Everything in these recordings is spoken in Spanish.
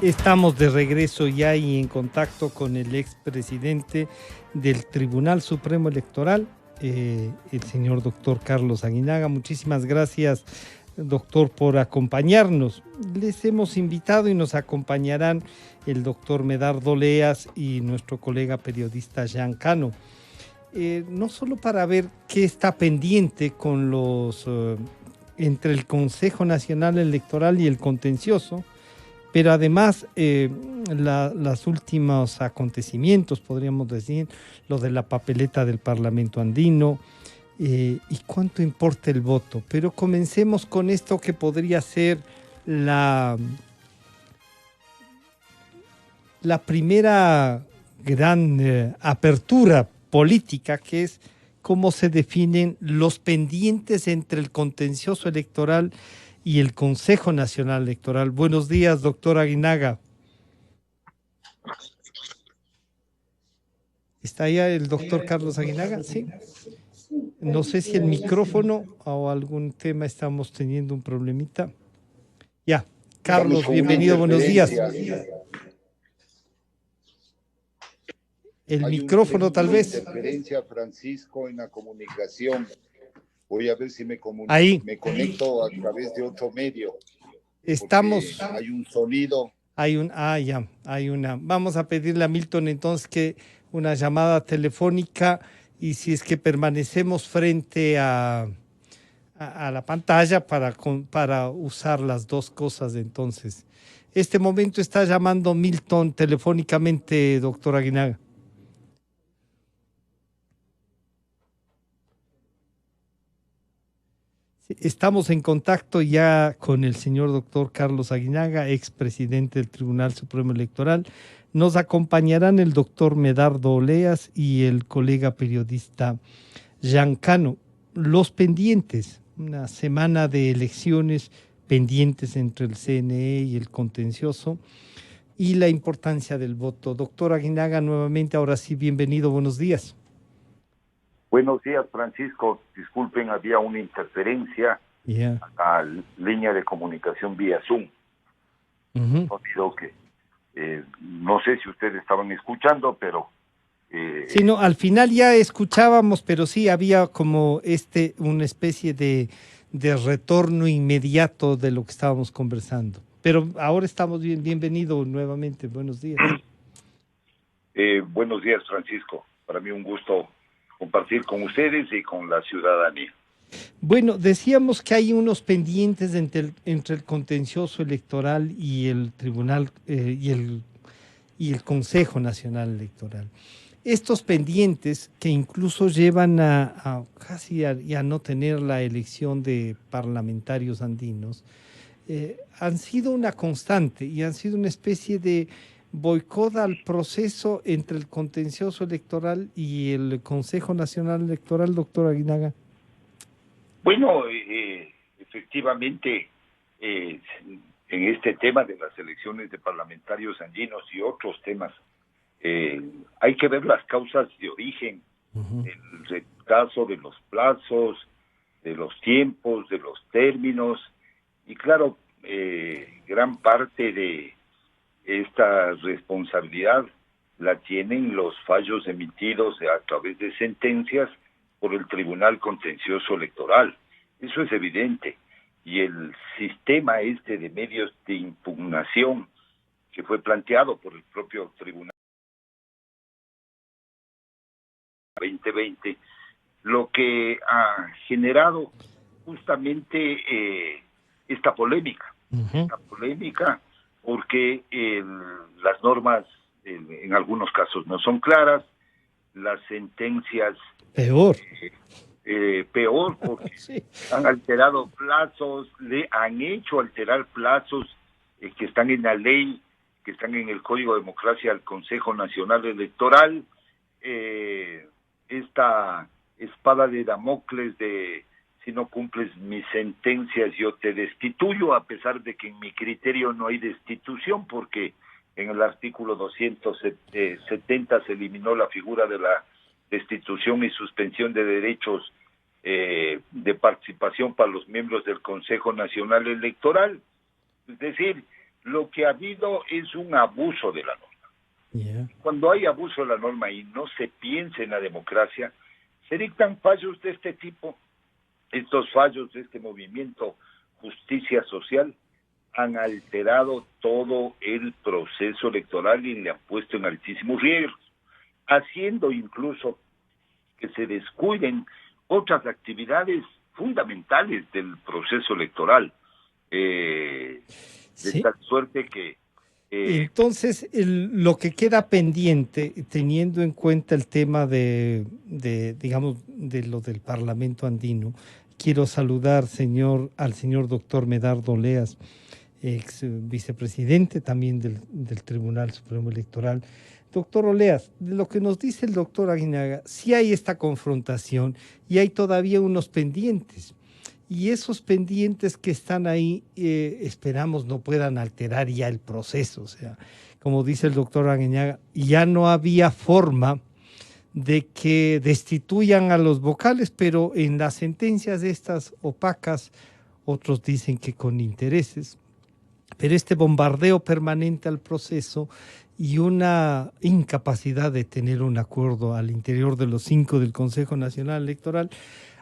Estamos de regreso ya y en contacto con el expresidente del Tribunal Supremo Electoral, el señor doctor Carlos Aguinaga. Muchísimas gracias, doctor, por acompañarnos. Les hemos invitado y nos acompañarán el doctor Medardo Oleas y nuestro colega periodista Jean Cano. No solo para ver qué está pendiente con los entre el Consejo Nacional Electoral y el contencioso, pero además los últimos acontecimientos, podríamos decir, lo de la papeleta del Parlamento andino y cuánto importa el voto. Pero comencemos con esto que podría ser la primera gran apertura política, que es cómo se definen los pendientes entre el contencioso electoral y el Consejo Nacional Electoral. Buenos días, doctor Aguinaga. ¿Está allá el doctor Carlos Aguinaga? Sí. No sé si el micrófono o algún tema estamos teniendo un problemita. Ya, Carlos, bienvenido, buenos días. El micrófono tal vez. Interferencia, Francisco, en la comunicación. Voy a ver si me conecto a través de otro medio. Estamos. Hay un sonido. Hay una. Vamos a pedirle a Milton entonces que una llamada telefónica, y si es que permanecemos frente a la pantalla para usar las dos cosas entonces. Este momento está llamando Milton telefónicamente, doctor Aguinaga. Estamos en contacto ya con el señor doctor Carlos Aguinaga, expresidente del Tribunal Supremo Electoral. Nos acompañarán el doctor Medardo Oleas y el colega periodista Jean Cano. Los pendientes, una semana de elecciones pendientes entre el CNE y el contencioso, y la importancia del voto. Doctor Aguinaga, nuevamente, ahora sí, bienvenido, buenos días. Buenos días, Francisco. Disculpen, había una interferencia a la línea de comunicación vía Zoom. Sonido que no sé si ustedes estaban escuchando, pero... Sí, no, al final ya escuchábamos, pero sí había como una especie de retorno inmediato de lo que estábamos conversando. Pero ahora estamos bien, bienvenido nuevamente, buenos días. Buenos días, Francisco. Para mí un gusto compartir con ustedes y con la ciudadanía. Bueno, decíamos que hay unos pendientes entre el contencioso electoral y el tribunal y el Consejo Nacional Electoral. Estos pendientes que incluso llevan a casi a no tener la elección de parlamentarios andinos, han sido una constante y han sido una especie de boicot al proceso entre el contencioso electoral y el Consejo Nacional Electoral, doctor Aguinaga. Bueno, efectivamente, en este tema de las elecciones de parlamentarios andinos y otros temas, hay que ver las causas de origen, el retraso de los plazos, de los tiempos, de los términos, y claro, gran parte de esta responsabilidad la tienen los fallos emitidos a través de sentencias por el Tribunal Contencioso Electoral. Eso es evidente. Y el sistema de medios de impugnación que fue planteado por el propio Tribunal 2020, lo que ha generado justamente esta polémica. Esta polémica porque las normas en algunos casos no son claras, las sentencias peor porque sí. Han alterado plazos, le han hecho alterar plazos que están en la ley, que están en el Código de Democracia del Consejo Nacional Electoral. Esta espada de Damocles de si no cumples mis sentencias yo te destituyo, a pesar de que en mi criterio no hay destitución, porque en el artículo 270 se eliminó la figura de la destitución y suspensión de derechos de participación para los miembros del Consejo Nacional Electoral. Es decir, lo que ha habido es un abuso de la norma. Cuando hay abuso de la norma y no se piensa en la democracia, se dictan fallos de este tipo. Estos fallos de este movimiento Justicia Social han alterado todo el proceso electoral y le han puesto en altísimos riesgos, haciendo incluso que se descuiden otras actividades fundamentales del proceso electoral, de tal suerte que entonces, lo que queda pendiente, teniendo en cuenta el tema digamos, de lo del Parlamento andino, quiero saludar al señor doctor Medardo Oleas, ex vicepresidente también del Tribunal Supremo Electoral. Doctor Oleas, de lo que nos dice el doctor Aguinaga, sí hay esta confrontación y hay todavía unos pendientes. Y esos pendientes que están ahí, esperamos no puedan alterar ya el proceso. O sea, como dice el doctor Aguinaga, ya no había forma de que destituyan a los vocales, pero en las sentencias estas opacas, otros dicen que con intereses, pero este bombardeo permanente al proceso y una incapacidad de tener un acuerdo al interior de los 5 del Consejo Nacional Electoral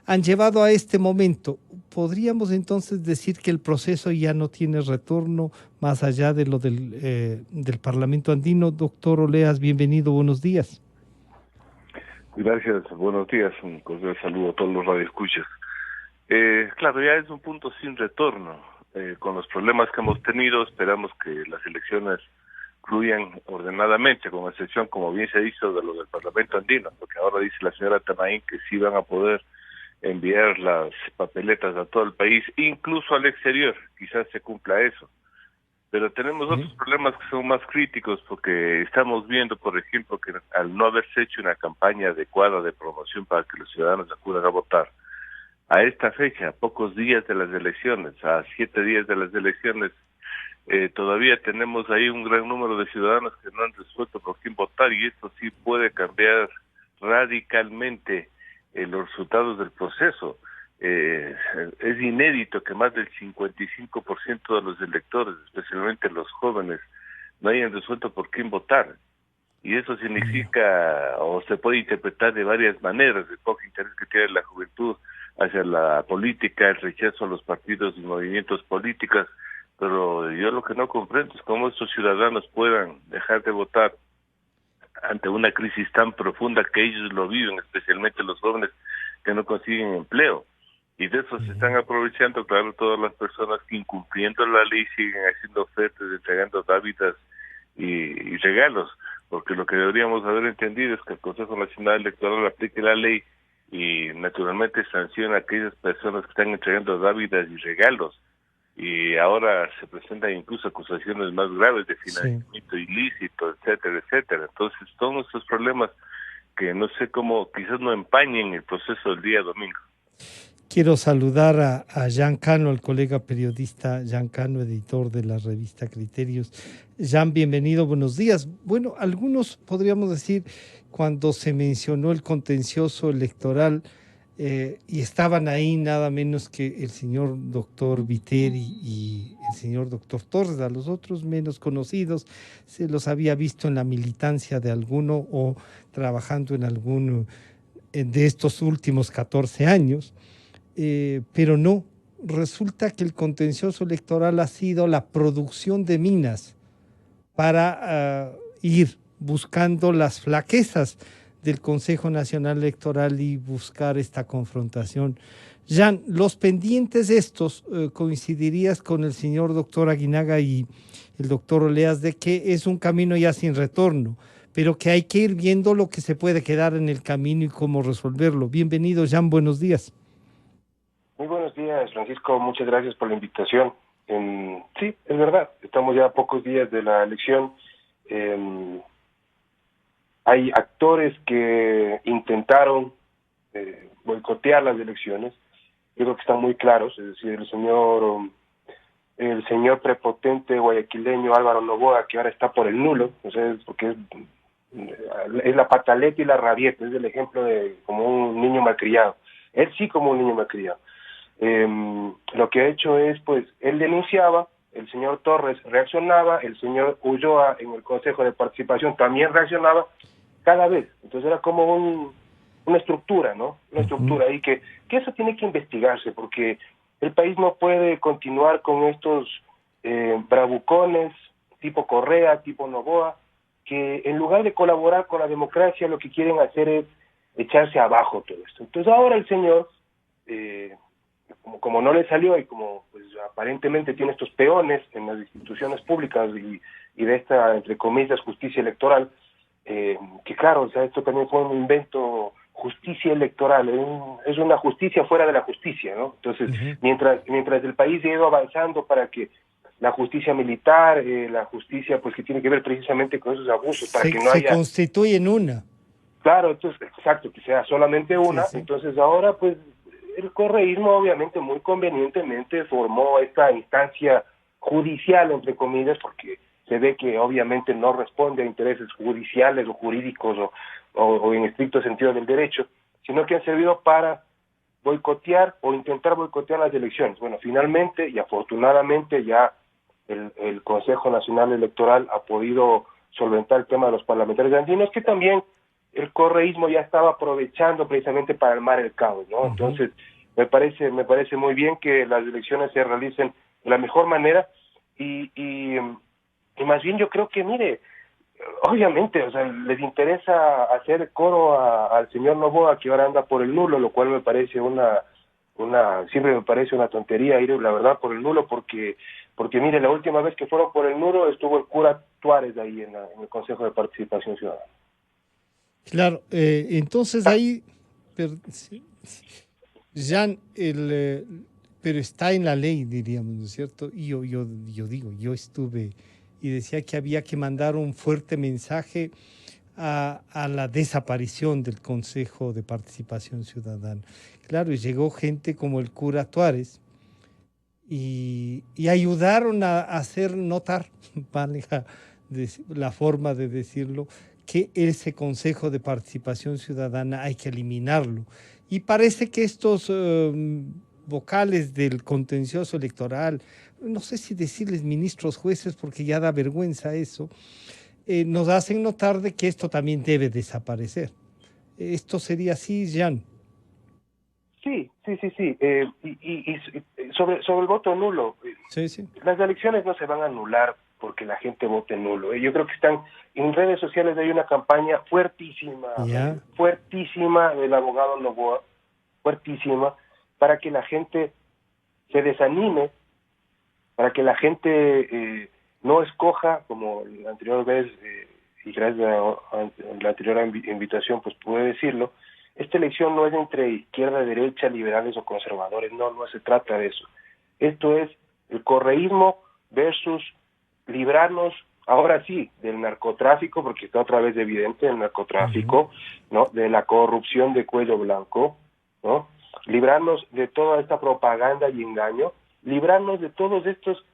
han llevado a este momento. ¿Podríamos entonces decir que el proceso ya no tiene retorno más allá de lo del Parlamento andino? Doctor Oleas, bienvenido, buenos días. Gracias, buenos días, un cordial saludo a todos los radioescuchas. Claro, ya es un punto sin retorno. Con los problemas que hemos tenido, esperamos que las elecciones fluyan ordenadamente, con excepción, como bien se hizo, de lo del Parlamento andino, porque ahora dice la señora Tamaín que sí van a poder enviar las papeletas a todo el país, incluso al exterior, quizás se cumpla eso. Pero tenemos otros problemas que son más críticos, porque estamos viendo, por ejemplo, que al no haberse hecho una campaña adecuada de promoción para que los ciudadanos acudan a votar, a esta fecha, a pocos días de las elecciones, a 7 días de las elecciones, todavía tenemos ahí un gran número de ciudadanos que no han resuelto por quién votar, y esto sí puede cambiar radicalmente los resultados del proceso. Es inédito que más del 55% de los electores, especialmente los jóvenes, no hayan resuelto por quién votar. Y eso significa, o se puede interpretar de varias maneras, el poco interés que tiene la juventud hacia la política, el rechazo a los partidos y movimientos políticos, pero yo lo que no comprendo es cómo estos ciudadanos puedan dejar de votar ante una crisis tan profunda que ellos lo viven, especialmente los jóvenes que no consiguen empleo. Y de eso se están aprovechando, claro, todas las personas que, incumpliendo la ley, siguen haciendo ofertas, entregando dádivas y regalos, porque lo que deberíamos haber entendido es que el Consejo Nacional Electoral aplique la ley y naturalmente sanciona a aquellas personas que están entregando dádivas y regalos. Y ahora se presentan incluso acusaciones más graves de financiamiento ilícito, etcétera, etcétera. Entonces, todos estos problemas que no sé cómo, quizás no empañen el proceso del día domingo. Quiero saludar a Jean Cano, al colega periodista Jean Cano, editor de la revista Criterios. Jean, bienvenido, buenos días. Bueno, algunos podríamos decir, cuando se mencionó el contencioso electoral, y estaban ahí nada menos que el señor doctor Viteri y el señor doctor Torres, a los otros menos conocidos se los había visto en la militancia de alguno o trabajando en alguno de estos últimos 14 años. Pero no, resulta que el contencioso electoral ha sido la producción de minas para ir buscando las flaquezas del Consejo Nacional Electoral y buscar esta confrontación. Jean, los pendientes estos, coincidirías con el señor doctor Aguinaga y el doctor Oleas de que es un camino ya sin retorno, pero que hay que ir viendo lo que se puede quedar en el camino y cómo resolverlo. Bienvenido, Jean, buenos días. Muy buenos días, Francisco, muchas gracias por la invitación. Sí, es verdad, estamos ya a pocos días de la elección. Hay actores que intentaron boicotear las elecciones. Yo creo que están muy claros, es decir, el señor prepotente guayaquileño Álvaro Noboa, que ahora está por el nulo, o sea, porque es la pataleta y la rabieta, es el ejemplo de como un niño malcriado. Él sí como un niño malcriado. Lo que ha hecho es, pues, él denunciaba el señor Torres reaccionaba, el señor Ulloa en el Consejo de Participación también reaccionaba, cada vez. Entonces era como una estructura, ¿no? Una estructura ahí que eso tiene que investigarse, porque el país no puede continuar con estos bravucones tipo Correa, tipo Noboa, que en lugar de colaborar con la democracia lo que quieren hacer es echarse abajo todo esto. Entonces ahora el señor, como no le salió y como pues aparentemente tiene estos peones en las instituciones públicas y de esta, entre comillas, justicia electoral, que claro, o sea, esto también fue un invento, justicia electoral, es una justicia fuera de la justicia, ¿no? Entonces, mientras el país ha ido avanzando para que la justicia militar, la justicia pues que tiene que ver precisamente con esos abusos, para que no haya... Se constituye en una. Claro, entonces, exacto, que sea solamente una, entonces ahora pues el correísmo obviamente muy convenientemente formó esta instancia judicial, entre comillas, porque se ve que obviamente no responde a intereses judiciales o jurídicos o en estricto sentido del derecho, sino que han servido para boicotear o intentar boicotear las elecciones. Bueno, finalmente y afortunadamente ya el Consejo Nacional Electoral ha podido solventar el tema de los parlamentarios andinos, que también el correísmo ya estaba aprovechando precisamente para armar el caos, ¿no? Entonces, me parece muy bien que las elecciones se realicen de la mejor manera y más bien yo creo que, mire, obviamente, o sea, les interesa hacer coro al señor Noboa, que ahora anda por el nulo, lo cual me parece siempre me parece una tontería ir, la verdad, por el nulo, porque mire, la última vez que fueron por el nulo estuvo el cura Tuárez ahí en el Consejo de Participación Ciudadana. Claro, entonces ahí, Jan, pero está en la ley, diríamos, ¿no es cierto? Y yo estuve y decía que había que mandar un fuerte mensaje a la desaparición del Consejo de Participación Ciudadana. Claro, y llegó gente como el cura Tuárez y ayudaron a hacer notar, vale la forma de decirlo, que ese Consejo de Participación Ciudadana hay que eliminarlo. Y parece que estos vocales del contencioso electoral, no sé si decirles ministros, jueces, porque ya da vergüenza eso, nos hacen notar de que esto también debe desaparecer. ¿Esto sería así, Jan? Sí. Y sobre el voto nulo, las elecciones no se van a anular porque la gente vote nulo. Yo creo que en redes sociales hay una campaña fuertísima del abogado Noboa, fuertísima, para que la gente se desanime, para que la gente no escoja, como la anterior vez, y gracias a la anterior invitación, pues pude decirlo, esta elección no es entre izquierda, derecha, liberales o conservadores, no se trata de eso. Esto es el correísmo versus librarnos, ahora sí, del narcotráfico, porque está otra vez evidente el narcotráfico, ¿no? De la corrupción de cuello blanco, ¿no? Librarnos de toda esta propaganda y engaño, librarnos de todos estos.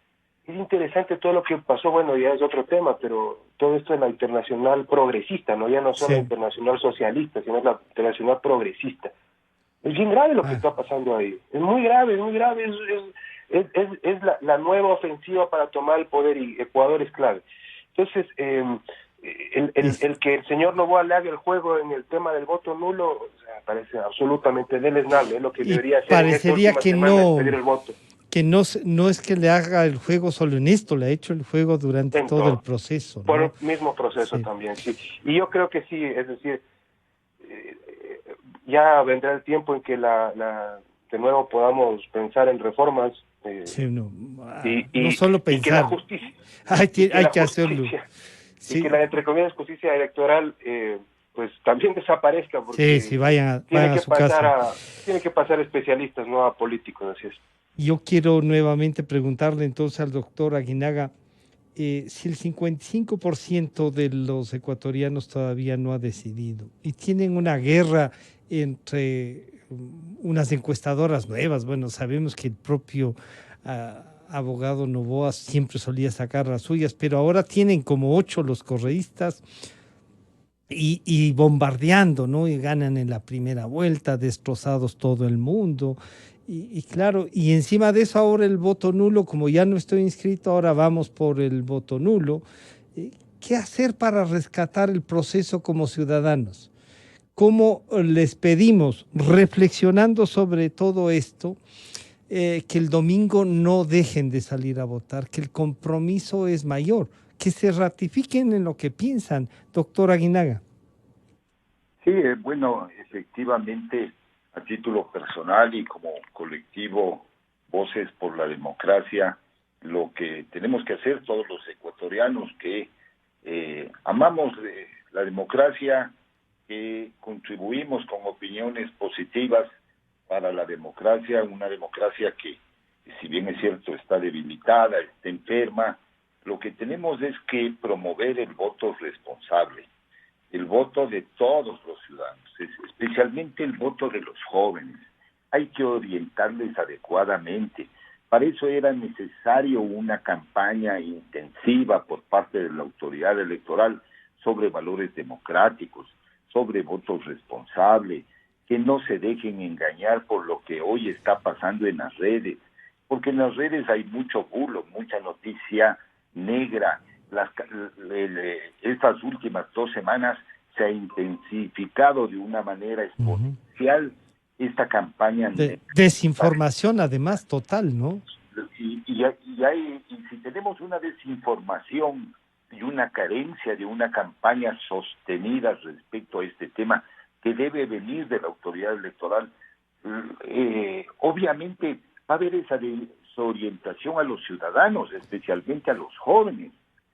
Es interesante todo lo que pasó, bueno, ya es otro tema, pero todo esto es la internacional progresista, ¿no? Ya no solo la internacional socialista, sino la internacional progresista. Es bien grave lo que está pasando ahí. Es muy grave. Es la nueva ofensiva para tomar el poder, y Ecuador es clave. Entonces, el que el señor Noboa le haga el juego en el tema del voto nulo, o sea, parece absolutamente deleznable. Es lo que debería hacer parecería en esta última semana, es pedir el voto. Que no es que le haga el juego solo en esto, le ha hecho el juego durante todo el proceso, ¿no? Por el mismo proceso también, sí. Y yo creo que sí, es decir, ya vendrá el tiempo en que de nuevo podamos pensar en reformas. No solo pensar. Y que la justicia. Hay que hacerlo. Y que la, entre comillas, justicia electoral, pues también desaparezca, porque vayan a su casa. Tiene que pasar especialistas, no a políticos, así es. Yo quiero nuevamente preguntarle entonces al doctor Aguinaga, si el 55% de los ecuatorianos todavía no ha decidido y tienen una guerra entre unas encuestadoras nuevas, bueno, sabemos que el propio abogado Noboa siempre solía sacar las suyas, pero ahora tienen como 8 los correístas y bombardeando, ¿no? Y ganan en la primera vuelta, destrozados todo el mundo. Y claro, y encima de eso ahora el voto nulo, como ya no estoy inscrito, ahora vamos por el voto nulo. ¿Qué hacer para rescatar el proceso como ciudadanos? ¿Cómo les pedimos, reflexionando sobre todo esto, que el domingo no dejen de salir a votar, que el compromiso es mayor, que se ratifiquen en lo que piensan, doctor Aguinaga? Sí, bueno, efectivamente, a título personal y como colectivo Voces por la Democracia, lo que tenemos que hacer todos los ecuatorianos que amamos la democracia, que contribuimos con opiniones positivas para la democracia, una democracia que, si bien es cierto, está debilitada, está enferma, lo que tenemos es que promover el voto responsable, el voto de todos los ciudadanos, especialmente el voto de los jóvenes. Hay que orientarles adecuadamente. Para eso era necesario una campaña intensiva por parte de la autoridad electoral sobre valores democráticos, sobre voto responsable, que no se dejen engañar por lo que hoy está pasando en las redes, porque en las redes hay mucho bulo, mucha noticia negra. Estas últimas 2 semanas se ha intensificado de una manera exponencial esta campaña de desinformación, además, total, ¿no? Y si tenemos una desinformación y una carencia de una campaña sostenida respecto a este tema que debe venir de la autoridad electoral, obviamente va a haber esa desorientación a los ciudadanos, especialmente a los jóvenes.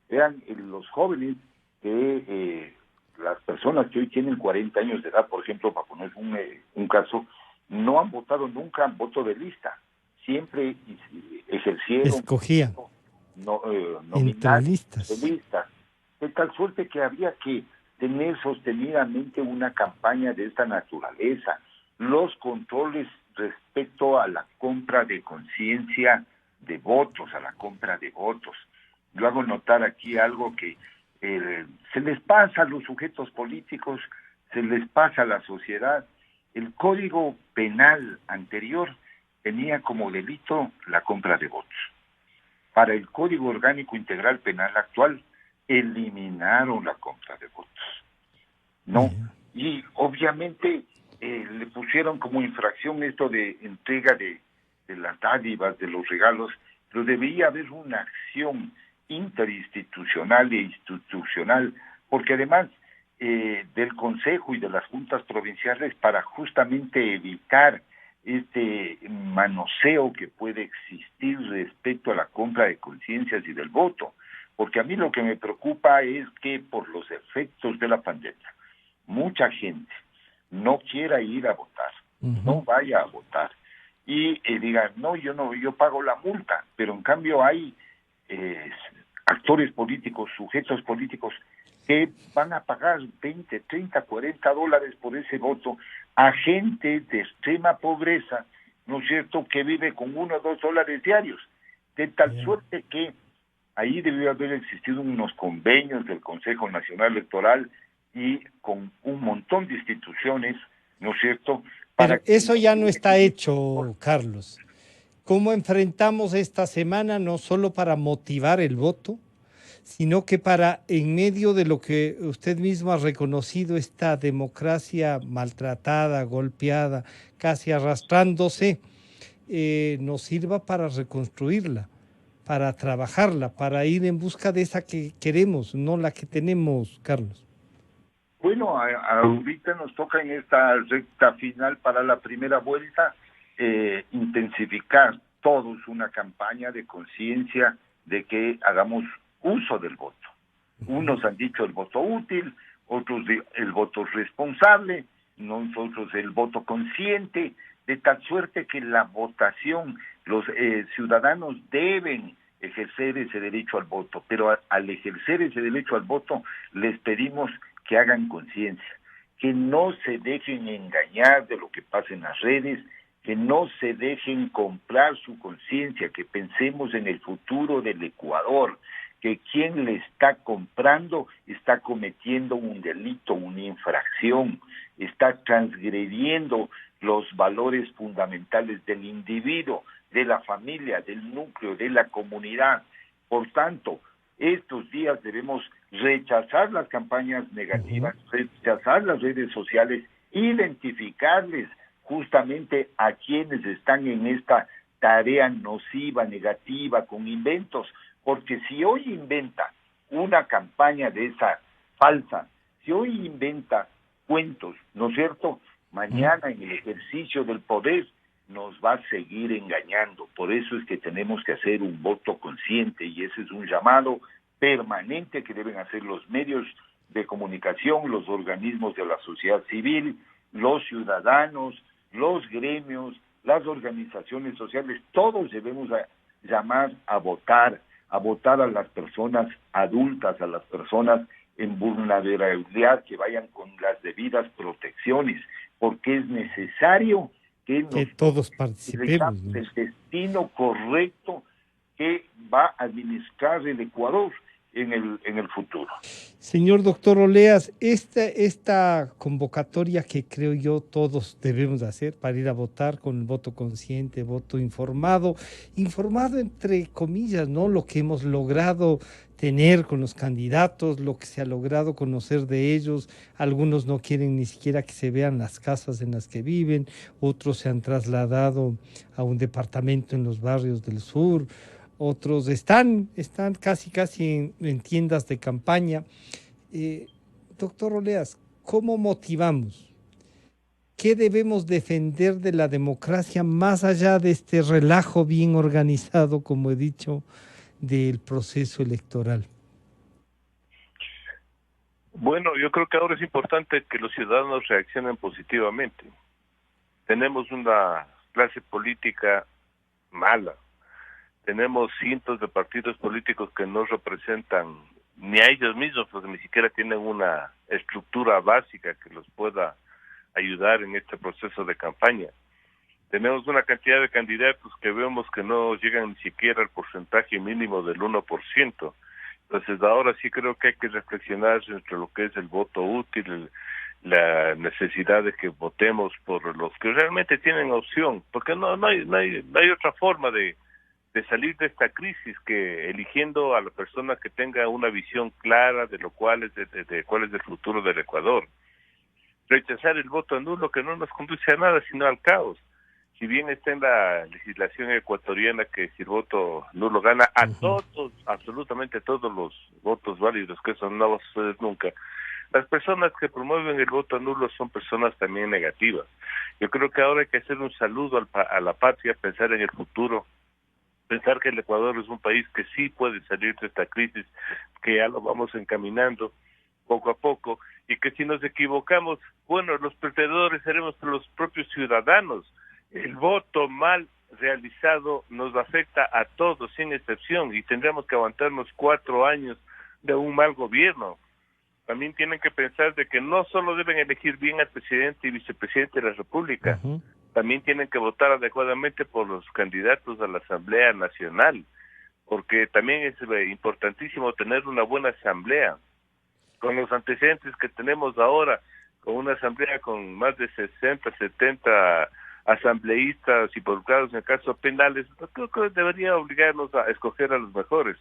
Vean, los jóvenes, las personas que hoy tienen 40 años de edad, por ejemplo, para poner un caso, no han votado nunca en voto de lista. Siempre ejercieron, escogían entre listas. De tal suerte que había que tener sostenidamente una campaña de esta naturaleza. Los controles respecto a la compra de conciencia de votos, a la compra de votos. Yo hago notar aquí algo que se les pasa a los sujetos políticos, se les pasa a la sociedad. El Código Penal anterior tenía como delito la compra de votos. Para el Código Orgánico Integral Penal actual, eliminaron la compra de votos, ¿no? Y obviamente le pusieron como infracción esto de entrega de las dádivas, de los regalos, pero debía haber una acción interinstitucional e institucional, porque además del Consejo y de las juntas provinciales, para justamente evitar este manoseo que puede existir respecto a la compra de conciencias y del voto, porque a mí lo que me preocupa es que por los efectos de la pandemia, mucha gente no quiera ir a votar, no vaya a votar, y digan, yo pago la multa, pero en cambio hay actores políticos, sujetos políticos, que van a pagar 20, 30, 40 dólares por ese voto a gente de extrema pobreza, ¿no es cierto?, que vive con 1 o 2 dólares diarios, de tal suerte que ahí debió haber existido unos convenios del Consejo Nacional Electoral y con un montón de instituciones, ¿no es cierto? Pero eso ya no está hecho, Carlos. ¿Cómo enfrentamos esta semana no solo para motivar el voto, sino que para, en medio de lo que usted mismo ha reconocido, esta democracia maltratada, golpeada, casi arrastrándose, nos sirva para reconstruirla, para trabajarla, para ir en busca de esa que queremos, no la que tenemos, Carlos? Bueno, ahorita nos toca en esta recta final para la primera vuelta intensificar todos una campaña de conciencia de que hagamos uso del voto. Unos han dicho el voto útil, otros el voto responsable, nosotros el voto consciente, de tal suerte que la votación, los ciudadanos deben ejercer ese derecho al voto, pero al ejercer ese derecho al voto les pedimos que hagan conciencia, que no se dejen engañar de lo que pasa en las redes, que no se dejen comprar su conciencia, que pensemos en el futuro del Ecuador, que quien le está comprando está cometiendo un delito, una infracción, está transgrediendo los valores fundamentales del individuo, de la familia, del núcleo, de la comunidad. Por tanto, estos días debemos rechazar las campañas negativas, rechazar las redes sociales, identificarles justamente a quienes están en esta tarea nociva, negativa, con inventos, porque si hoy inventa una campaña de esa falsa, si hoy inventa cuentos, ¿no es cierto?, mañana en el ejercicio del poder nos va a seguir engañando. Por eso es que tenemos que hacer un voto consciente, y ese es un llamado permanente que deben hacer los medios de comunicación, los organismos de la sociedad civil, los ciudadanos, los gremios, las organizaciones sociales. Todos debemos llamar a votar a las personas adultas, a las personas en vulnerabilidad, que vayan con las debidas protecciones, porque es necesario que todos participemos, ¿no?, el destino correcto que va a administrar el Ecuador en el futuro. Señor doctor Oleas, esta convocatoria que creo yo todos debemos hacer para ir a votar con el voto consciente, voto informado entre comillas, ¿no?, lo que hemos logrado tener con los candidatos, lo que se ha logrado conocer de ellos. Algunos no quieren ni siquiera que se vean las casas en las que viven, otros se han trasladado a un departamento en los barrios del sur, otros están casi en tiendas de campaña. Doctor Oleas, ¿cómo motivamos? ¿Qué debemos defender de la democracia más allá de este relajo bien organizado, como he dicho, del proceso electoral? Bueno, yo creo que ahora es importante que los ciudadanos reaccionen positivamente. Tenemos una clase política mala. Tenemos cientos de partidos políticos que no representan ni a ellos mismos, porque ni siquiera tienen una estructura básica que los pueda ayudar en este proceso de campaña. Tenemos una cantidad de candidatos que vemos que no llegan ni siquiera al porcentaje mínimo del 1%. Entonces ahora sí creo que hay que reflexionar entre lo que es el voto útil, la necesidad de que votemos por los que realmente tienen opción, porque no hay otra forma de salir de esta crisis que eligiendo a la persona que tenga una visión clara de lo cual es de cuál es el futuro del Ecuador. Rechazar el voto nulo, que no nos conduce a nada sino al caos. Si bien está en la legislación ecuatoriana que si el voto nulo gana a todos, absolutamente todos los votos válidos, que eso no va a suceder nunca, las personas que promueven el voto nulo son personas también negativas. Yo creo que ahora hay que hacer un saludo a la patria, pensar en el futuro, pensar que el Ecuador es un país que sí puede salir de esta crisis, que ya lo vamos encaminando poco a poco, y que si nos equivocamos, bueno, los perdedores seremos los propios ciudadanos. El voto mal realizado nos afecta a todos, sin excepción, y tendremos que aguantarnos 4 años de un mal gobierno. También tienen que pensar de que no solo deben elegir bien al presidente y vicepresidente de la República, también tienen que votar adecuadamente por los candidatos a la Asamblea Nacional, porque también es importantísimo tener una buena asamblea. Con los antecedentes que tenemos ahora, con una asamblea con más de 60, 70 asambleístas involucrados en el caso penales, creo que debería obligarnos a escoger a los mejores.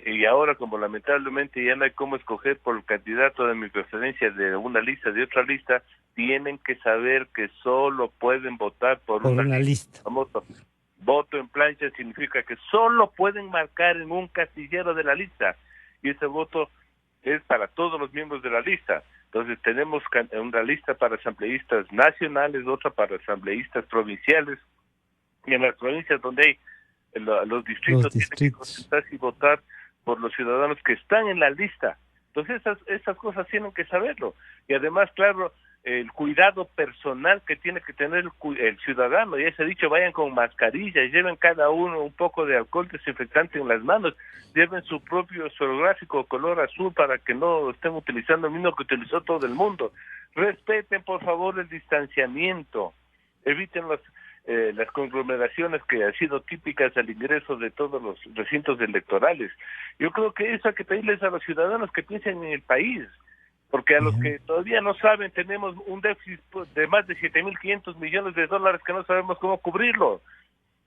Y ahora, como lamentablemente ya no hay cómo escoger por el candidato de mi preferencia de una lista, de otra lista, tienen que saber que solo pueden votar por una lista. Famoso voto en plancha significa que solo pueden marcar en un casillero de la lista, y ese voto es para todos los miembros de la lista. Entonces tenemos una lista para asambleístas nacionales, otra para asambleístas provinciales, y en las provincias donde hay los distritos tienen que concentrarse y votar por los ciudadanos que están en la lista. Entonces esas cosas tienen que saberlo. Y además, claro, el cuidado personal que tiene que tener el ciudadano. Ya se ha dicho, vayan con mascarilla, lleven cada uno un poco de alcohol desinfectante en las manos, lleven su propio esferográfico color azul para que no estén utilizando el mismo que utilizó todo el mundo. Respeten, por favor, el distanciamiento. Eviten las conglomeraciones que han sido típicas al ingreso de todos los recintos electorales. Yo creo que eso hay que pedirles a los ciudadanos que piensen en el país, porque a los que todavía no saben, tenemos un déficit de más de 7.500 millones de dólares que no sabemos cómo cubrirlo.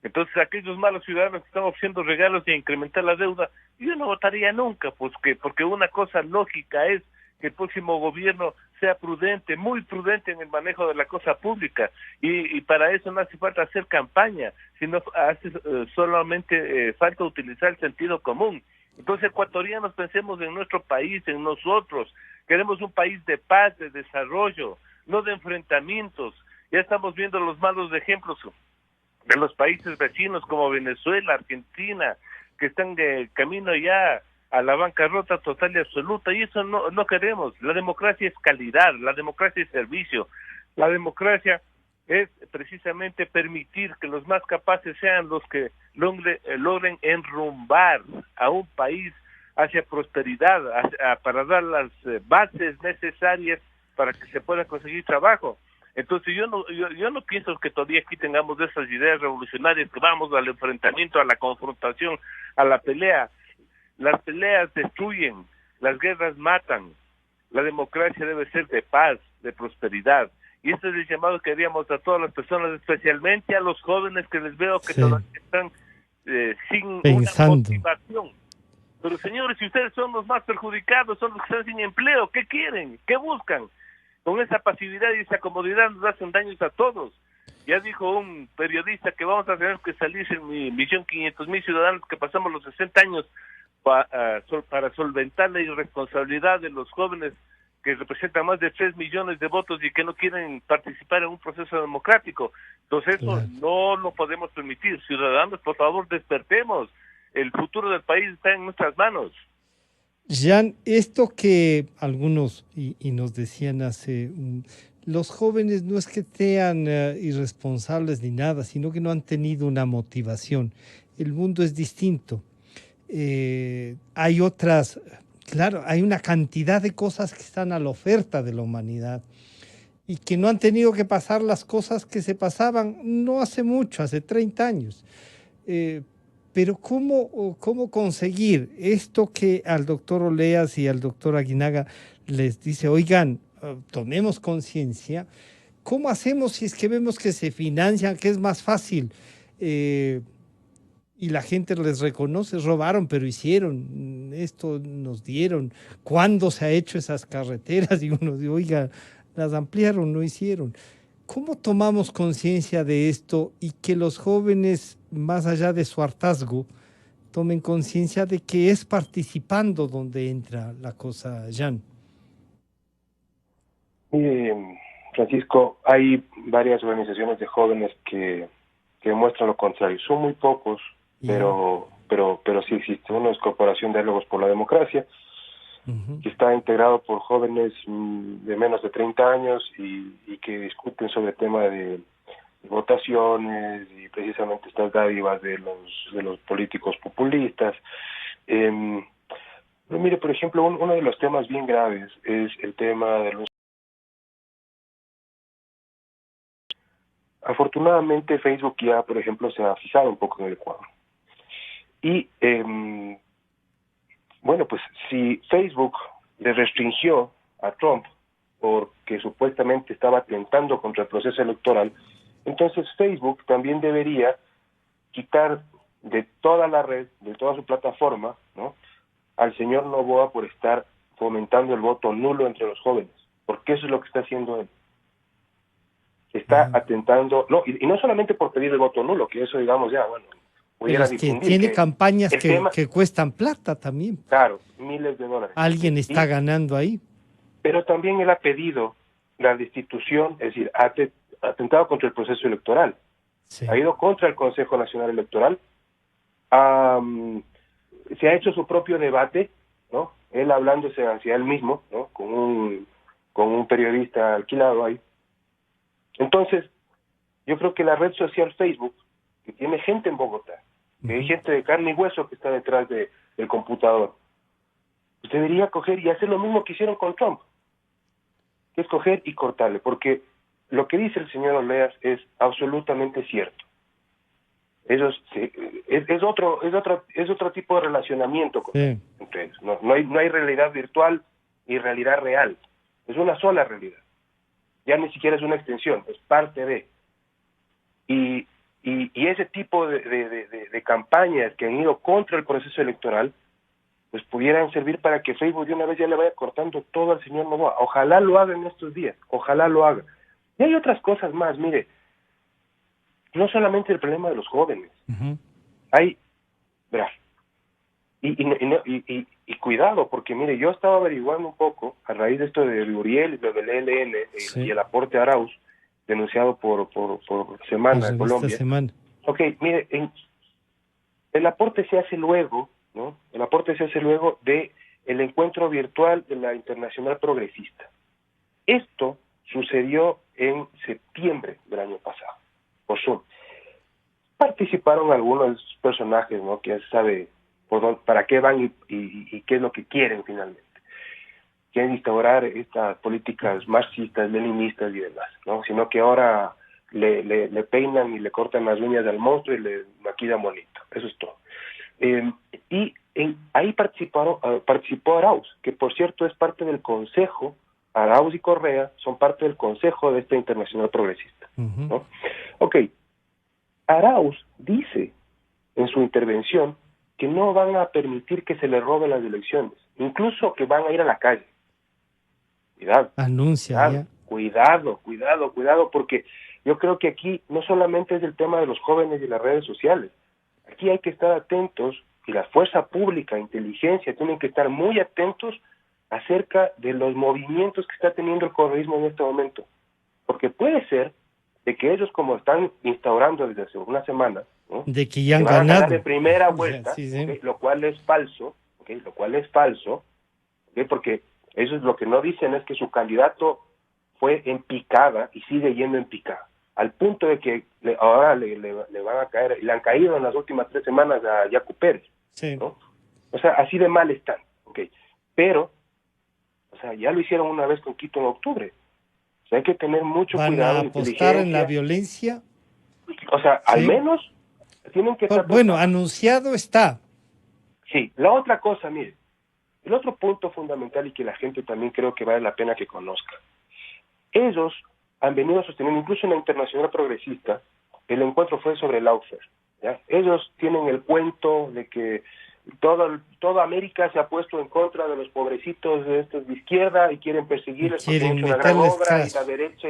Entonces, aquellos malos ciudadanos que están ofreciendo regalos de incrementar la deuda, yo no votaría nunca, pues porque una cosa lógica es que el próximo gobierno sea prudente, muy prudente en el manejo de la cosa pública, y para eso no hace falta hacer campaña, sino hace solamente falta utilizar el sentido común. Entonces, ecuatorianos, pensemos en nuestro país, en nosotros. Queremos un país de paz, de desarrollo, no de enfrentamientos. Ya estamos viendo los malos ejemplos de los países vecinos como Venezuela, Argentina, que están de camino ya a la bancarrota total y absoluta, y eso no queremos. La democracia es calidad, la democracia es servicio, la democracia es precisamente permitir que los más capaces sean los que logren enrumbar a un país hacia prosperidad, para dar las bases necesarias para que se pueda conseguir trabajo. Entonces yo no pienso que todavía aquí tengamos esas ideas revolucionarias que vamos al enfrentamiento, a la confrontación, a la pelea. Las peleas destruyen, las guerras matan. La democracia debe ser de paz, de prosperidad. Y este es el llamado que haríamos a todas las personas, especialmente a los jóvenes que les veo que todavía están sin una motivación. Pero señores, si ustedes son los más perjudicados, son los que están sin empleo, ¿qué quieren? ¿Qué buscan? Con esa pasividad y esa comodidad nos hacen daños a todos. Ya dijo un periodista que vamos a tener que salir en 1.500.000 ciudadanos que pasamos los 60 años para solventar la irresponsabilidad de los jóvenes que representan más de 3 millones de votos y que no quieren participar en un proceso democrático. Entonces eso no lo podemos permitir. Ciudadanos, por favor, despertemos. El futuro del país está en nuestras manos. Jan, esto que algunos y nos decían los jóvenes no es que sean irresponsables ni nada, sino que no han tenido una motivación. El mundo es distinto. Hay otras, claro, hay una cantidad de cosas que están a la oferta de la humanidad y que no han tenido que pasar las cosas que se pasaban no hace mucho, hace 30 años. Pero ¿cómo conseguir esto que al doctor Oleas y al doctor Aguinaga les dice, oigan, tomemos conciencia? ¿Cómo hacemos si es que vemos que se financian, que es más fácil? Y la gente les reconoce, robaron, pero hicieron, esto nos dieron. ¿Cuándo se ha hecho esas carreteras? Y uno dice, oiga, las ampliaron, no hicieron. ¿Cómo tomamos conciencia de esto y que los jóvenes, más allá de su hartazgo, tomen conciencia de que es participando donde entra la cosa, Jan? Francisco, hay varias organizaciones de jóvenes que demuestran lo contrario. Son muy pocos, pero sí existe. Uno es Corporación de Diálogos por la Democracia, que está integrado por jóvenes de menos de 30 años y que discuten sobre el tema de votaciones y precisamente estas dádivas de los políticos populistas. Pero mire, por ejemplo, uno de los temas bien graves es el tema de los... Afortunadamente Facebook ya, por ejemplo, se ha fijado un poco en el Ecuador. Y bueno, pues si Facebook le restringió a Trump porque supuestamente estaba atentando contra el proceso electoral, entonces Facebook también debería quitar de toda la red, de toda su plataforma, ¿no?, al señor Noboa por estar fomentando el voto nulo entre los jóvenes, porque eso es lo que está haciendo él. Está atentando, y no solamente por pedir el voto nulo, que eso, digamos, ya, bueno, pero es que tiene campañas que cuestan plata también. Claro, miles de dólares. Alguien está ganando ahí. Pero también él ha pedido la destitución, es decir, ha atentado contra el proceso electoral. Sí. Ha ido contra el Consejo Nacional Electoral. Se ha hecho su propio debate, ¿no? Él hablándose hacia él mismo, ¿no?, con un periodista alquilado ahí. Entonces, yo creo que la red social Facebook, que tiene gente en Bogotá, que hay gente de carne y hueso que está detrás del computador, pues debería coger y hacer lo mismo que hicieron con Trump, que es coger y cortarle, porque lo que dice el señor Oleas es absolutamente cierto. Eso es otro tipo de relacionamiento entre ellos. No hay realidad virtual y realidad real. es una sola realidad. Ya ni siquiera es una extensión, es parte de. Y ese tipo de campañas que han ido contra el proceso electoral, pues pudieran servir para que Facebook de una vez ya le vaya cortando todo al señor Noboa. Ojalá lo haga en estos días, ojalá lo haga. Y hay otras cosas más, mire, no solamente el problema de los jóvenes, hay, verá, y cuidado, porque mire, yo estaba averiguando un poco a raíz de esto de Uriel y lo del ELN y el aporte a Arauz, denunciado por Semana en Colombia. Semana. Ok, mire, el aporte se hace luego, ¿no? El aporte se hace luego de el encuentro virtual de la Internacional Progresista. Esto sucedió en septiembre del año pasado, por Zoom. Participaron algunos personajes, ¿no? Que ya se sabe para qué van y qué es lo que quieren finalmente. Quieren instaurar estas políticas marxistas, leninistas y demás, ¿no? Sino que ahora le peinan y le cortan las uñas al monstruo y le maquillan bonito. Eso es todo. Ahí participó Arauz, que por cierto es parte del consejo. Arauz y Correa son parte del consejo de esta Internacional Progresista, ¿no? Ok, Arauz dice en su intervención que no van a permitir que se le roben las elecciones, incluso que van a ir a la calle. Cuidado. Anuncia cuidado, porque yo creo que aquí no solamente es el tema de los jóvenes y las redes sociales. Aquí hay que estar atentos, y la fuerza pública, inteligencia, tienen que estar muy atentos acerca de los movimientos que está teniendo el correísmo en este momento. Porque puede ser de que ellos, como están instaurando desde hace una semana, ¿no? De que ya han van ganado a ganar de primera vuelta, sí. ¿okay? Lo cual es falso, ¿okay? ¿Okay? Porque eso es lo que no dicen, es que su candidato fue en picada y sigue yendo en picada, al punto de que ahora le van a caer, le han caído en las últimas 3 semanas a Yacu Pérez, ¿no? O sea, así de mal están, ¿okay? Pero, o sea, ya lo hicieron una vez con Quito en octubre. O sea, hay que tener mucho cuidado. ¿Van a apostar en la violencia? O sea, al menos tienen que estar... Bueno, anunciado está. Sí, la otra cosa, mire, el otro punto fundamental y que la gente también creo que vale la pena que conozca. Ellos han venido sosteniendo, incluso en la Internacional Progresista, el encuentro fue sobre el lawfare, ¿ya? Ellos tienen el cuento de que toda América se ha puesto en contra de los pobrecitos de estos de izquierda y quieren perseguirles porque han hecho una gran obra y la derecha,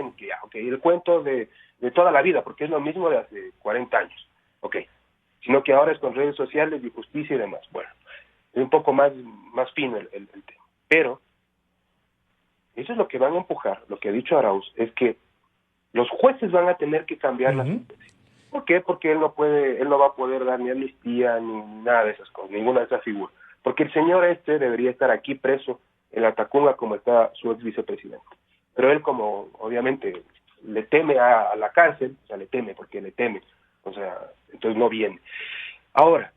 el cuento de toda la vida, porque es lo mismo de hace 40 años, sino que ahora es con redes sociales y justicia y demás. Bueno, es un poco más fino el tema. Pero eso es lo que van a empujar, lo que ha dicho Arauz, es que los jueces van a tener que cambiar la sentencia. ¿Por qué? Porque él no va a poder dar ni amnistía ni nada de esas cosas, ninguna de esas figuras. Porque el señor debería estar aquí preso en la Tacunga como está su ex vicepresidente. Pero él, como obviamente le teme a la cárcel, o sea, le teme, o sea, entonces no viene. Ahora,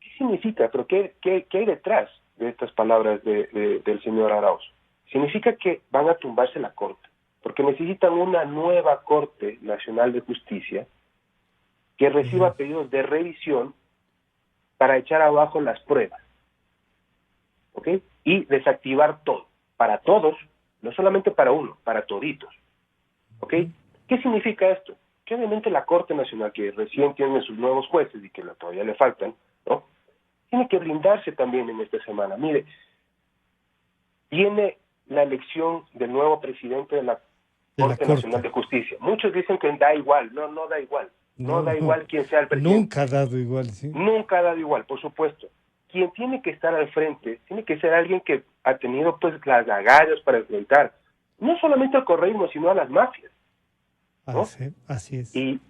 ¿qué significa? ¿Pero qué hay detrás de estas palabras del señor Arauz? Significa que van a tumbarse la Corte, porque necesitan una nueva Corte Nacional de Justicia que reciba pedidos de revisión para echar abajo las pruebas, ¿ok? Y desactivar todo, para todos, no solamente para uno, para toditos, ¿ok? ¿Qué significa esto? Que obviamente la Corte Nacional, que recién tiene sus nuevos jueces y que todavía le faltan, ¿no? Tiene que blindarse también en esta semana. Mire, viene la elección del nuevo presidente de la Corte Nacional de Justicia. Muchos dicen que da igual, no da igual. No da igual quién sea el presidente. Nunca ha dado igual, sí. Nunca ha dado igual, por supuesto. Quien tiene que estar al frente, tiene que ser alguien que ha tenido pues las agallas para enfrentar, no solamente al correísmo, sino a las mafias, ¿no? Así es. Y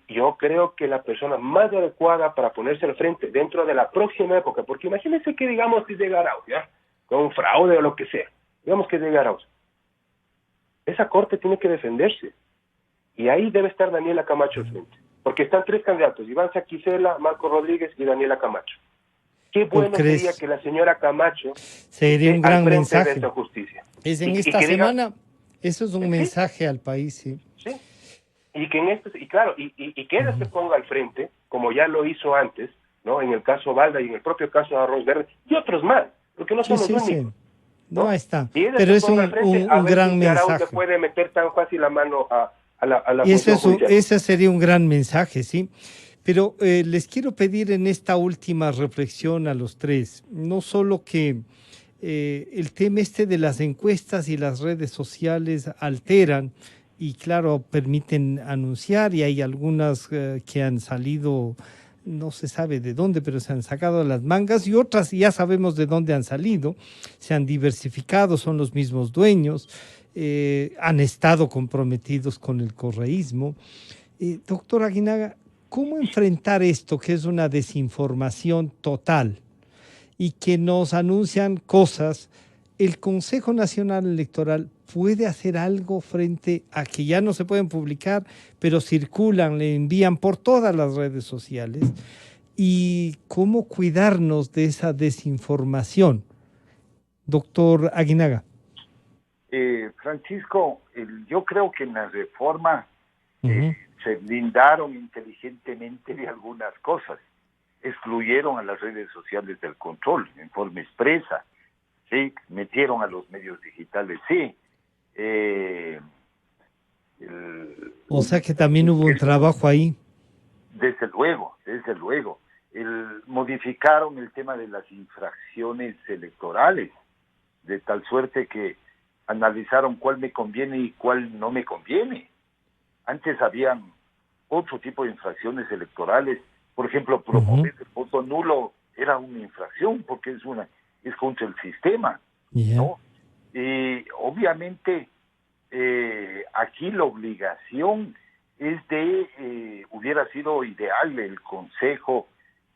yo creo que la persona más adecuada para ponerse al frente dentro de la próxima época, porque imagínense que digamos que llega Arauz, ¿ya? Con fraude o lo que sea, digamos que llega Arauz. Esa corte tiene que defenderse. Y ahí debe estar Daniela Camacho al frente. Porque están 3 candidatos, Iván Saquicela, Marco Rodríguez y Daniela Camacho. Qué bueno sería que la señora Camacho sería un gran mensaje de esa justicia. Es en esta semana, eso es un mensaje al país, sí. Y que que ella se ponga al frente, como ya lo hizo antes, ¿no? En el caso Balda y en el propio caso de Arroz Verde, y otros más, porque no son los únicos. No está. Pero es un gran mensaje. Se puede meter tan fácil la mano a la función judicial. Ese sería un gran mensaje, sí. Pero les quiero pedir en esta última reflexión a los tres, no solo que el tema de las encuestas y las redes sociales alteran y claro, permiten anunciar y hay algunas que han salido, no se sabe de dónde, pero se han sacado las mangas y otras ya sabemos de dónde han salido, se han diversificado, son los mismos dueños, han estado comprometidos con el correísmo. Doctor Aguinaga, ¿cómo enfrentar esto que es una desinformación total y que nos anuncian cosas? ¿El Consejo Nacional Electoral puede hacer algo frente a que ya no se pueden publicar, pero circulan, le envían por todas las redes sociales? ¿Y cómo cuidarnos de esa desinformación? Doctor Aguinaga. Francisco, yo creo que en la reforma se blindaron inteligentemente de algunas cosas. Excluyeron a las redes sociales del control en forma expresa, sí, metieron a los medios digitales, sí. O sea que también hubo un trabajo ahí. Desde luego. Modificaron el tema de las infracciones electorales, de tal suerte que analizaron cuál me conviene y cuál no me conviene. Antes habían otro tipo de infracciones electorales. Por ejemplo, promover el voto nulo era una infracción porque es contra el sistema, ¿no? Y obviamente aquí la obligación es hubiera sido ideal el Consejo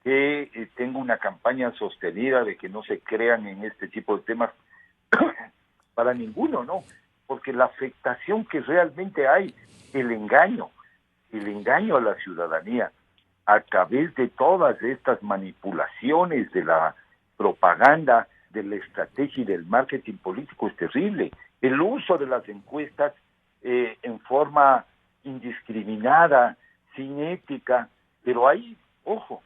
que tenga una campaña sostenida de que no se crean en este tipo de temas para ninguno, ¿no? Porque la afectación que realmente hay, el engaño a la ciudadanía a través de todas estas manipulaciones de la propaganda, de la estrategia y del marketing político es terrible. El uso de las encuestas en forma indiscriminada, sin ética, pero ahí, ojo,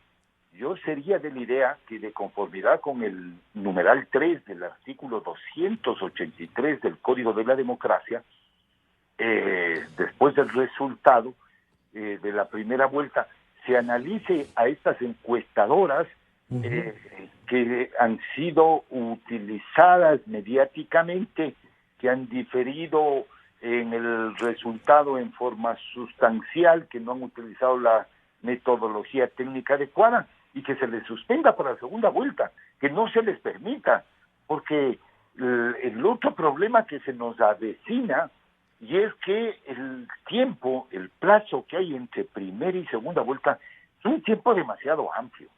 yo sería de la idea que de conformidad con el numeral 3 del artículo 283 del Código de la Democracia, después del resultado de la primera vuelta, se analice a estas encuestadoras que han sido utilizadas mediáticamente, que han diferido en el resultado en forma sustancial, que no han utilizado la metodología técnica adecuada y que se les suspenda para la segunda vuelta, que no se les permita, porque el otro problema que se nos avecina y es que el tiempo, el plazo que hay entre primera y segunda vuelta es un tiempo demasiado amplio.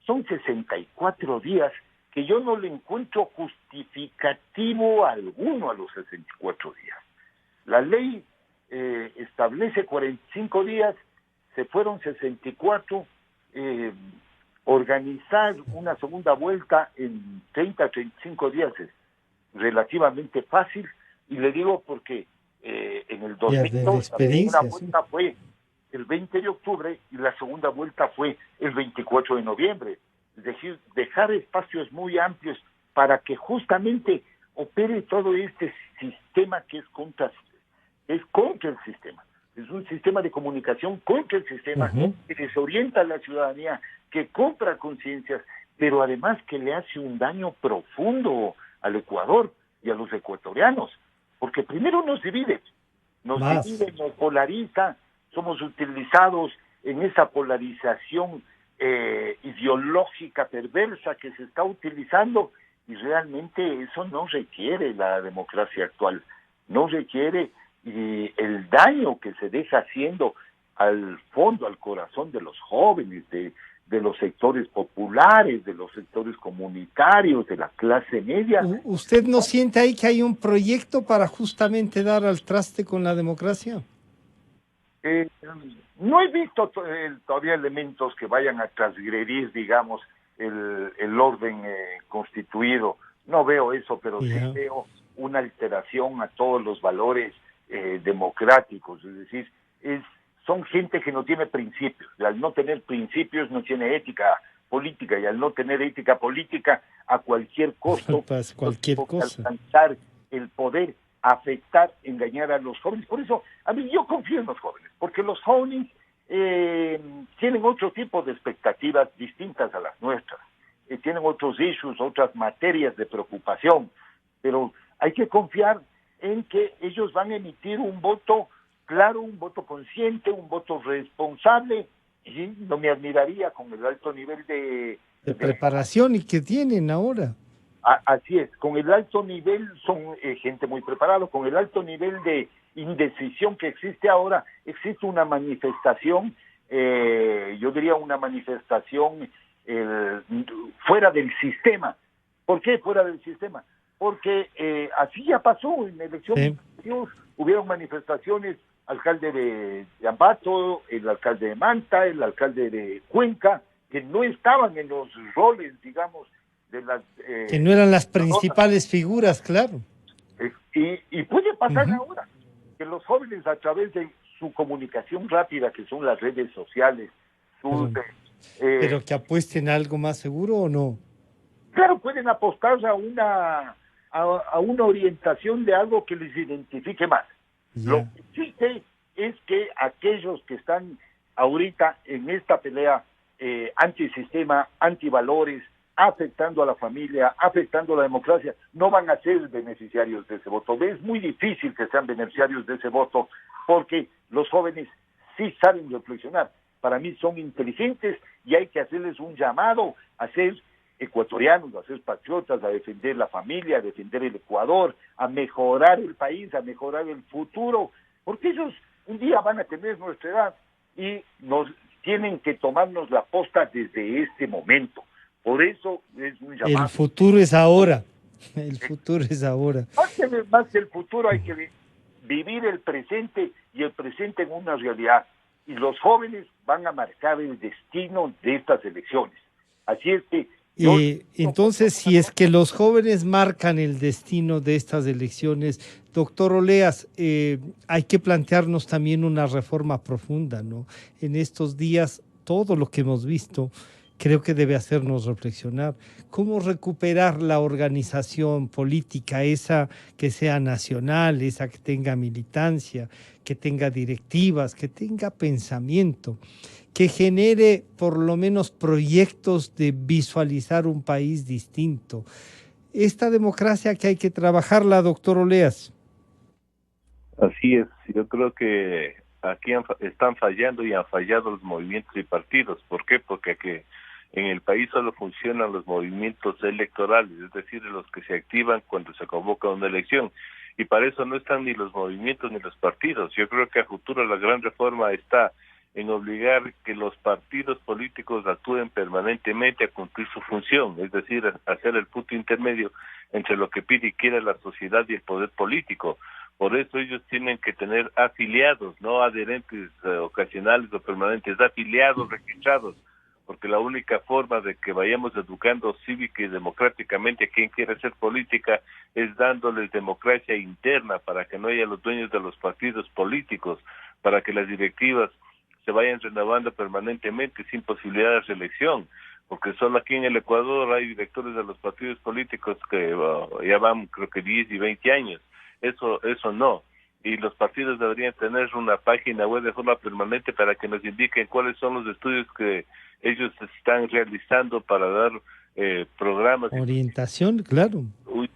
Son 64 días que yo no le encuentro justificativo alguno a los 64 días. La ley establece 45 días, se fueron 64, organizar una segunda vuelta en 30, 35 días es relativamente fácil, y le digo porque en el 2002 una vuelta fue el 20 de octubre y la segunda vuelta fue el 24 de noviembre. Es decir, dejar espacios muy amplios para que justamente opere todo este sistema que es contra el sistema. Es un sistema de comunicación contra el sistema, que desorienta a la ciudadanía, que compra conciencias, pero además que le hace un daño profundo al Ecuador y a los ecuatorianos, porque primero nos divide, nos polariza, somos utilizados en esa polarización ideológica perversa que se está utilizando, y realmente eso no requiere la democracia actual, no requiere, y el daño que se deja haciendo al fondo, al corazón de los jóvenes, de los sectores populares, de los sectores comunitarios, de la clase media. ¿Usted no siente ahí que hay un proyecto para justamente dar al traste con la democracia? No he visto todavía elementos que vayan a transgredir, digamos, el orden constituido. No veo eso, pero sí veo una alteración a todos los valores democráticos. Es decir, son gente que no tiene principios. Al no tener principios no tiene ética política, y al no tener ética política, a cualquier costo, cualquier cosa, alcanzar el poder, afectar, engañar a los jóvenes. Por eso, a mí yo confío en los jóvenes, porque los jóvenes tienen otro tipo de expectativas distintas a las nuestras, tienen otros issues, otras materias de preocupación, pero hay que confiar en que ellos van a emitir un voto claro, un voto consciente, un voto responsable, y no me admiraría con el alto nivel de preparación y que tienen ahora. Así es, con el alto nivel, son gente muy preparada, con el alto nivel de indecisión que existe ahora, existe una manifestación, yo diría una manifestación fuera del sistema. ¿Por qué fuera del sistema? Porque así ya pasó en elecciones, sí. Hubieron manifestaciones, alcalde de Ambato, el alcalde de Manta, el alcalde de Cuenca, que no estaban en los roles, digamos, de las... que no eran las principales figuras, claro. Y puede pasar ahora, que los jóvenes a través de su comunicación rápida, que son las redes sociales, pero que apuesten a algo más seguro o no. Claro, pueden apostar a una orientación de algo que les identifique más. Yeah. Lo que existe es que aquellos que están ahorita en esta pelea antisistema, antivalores, afectando a la familia, afectando a la democracia, no van a ser beneficiarios de ese voto. Es muy difícil que sean beneficiarios de ese voto, porque los jóvenes sí saben reflexionar. Para mí son inteligentes y hay que hacerles un llamado a ser ecuatorianos, a ser patriotas, a defender la familia, a defender el Ecuador, a mejorar el país, a mejorar el futuro, porque ellos un día van a tener nuestra edad y nos tienen que tomarnos la posta desde este momento. Por eso es un llamado. El futuro es ahora. El futuro es ahora. Más que el futuro hay que vivir el presente, y el presente en una realidad. Y los jóvenes van a marcar el destino de estas elecciones. Así es que... entonces, si es que los jóvenes marcan el destino de estas elecciones, doctor Oleas, hay que plantearnos también una reforma profunda, ¿no? En estos días, todo lo que hemos visto creo que debe hacernos reflexionar. ¿Cómo recuperar la organización política, esa que sea nacional, esa que tenga militancia, que tenga directivas, que tenga pensamiento, que genere por lo menos proyectos de visualizar un país distinto? Esta democracia que hay que trabajarla, doctor Oleas. Así es, yo creo que aquí están fallando y han fallado los movimientos y partidos. ¿Por qué? Porque aquí en el país solo funcionan los movimientos electorales, es decir, los que se activan cuando se convoca una elección. Y para eso no están ni los movimientos ni los partidos. Yo creo que a futuro la gran reforma está en obligar que los partidos políticos actúen permanentemente a cumplir su función, es decir, hacer el punto intermedio entre lo que pide y quiere la sociedad y el poder político. Por eso ellos tienen que tener afiliados, no adherentes ocasionales o permanentes, afiliados registrados, porque la única forma de que vayamos educando cívica y democráticamente a quien quiere hacer política es dándoles democracia interna, para que no haya los dueños de los partidos políticos, para que las directivas se vayan renovando permanentemente sin posibilidad de reelección, porque solo aquí en el Ecuador hay directores de los partidos políticos que ya van creo que 10 y 20 años. Eso no. Y los partidos deberían tener una página web de forma permanente para que nos indiquen cuáles son los estudios que ellos están realizando para dar programas. Orientación, claro.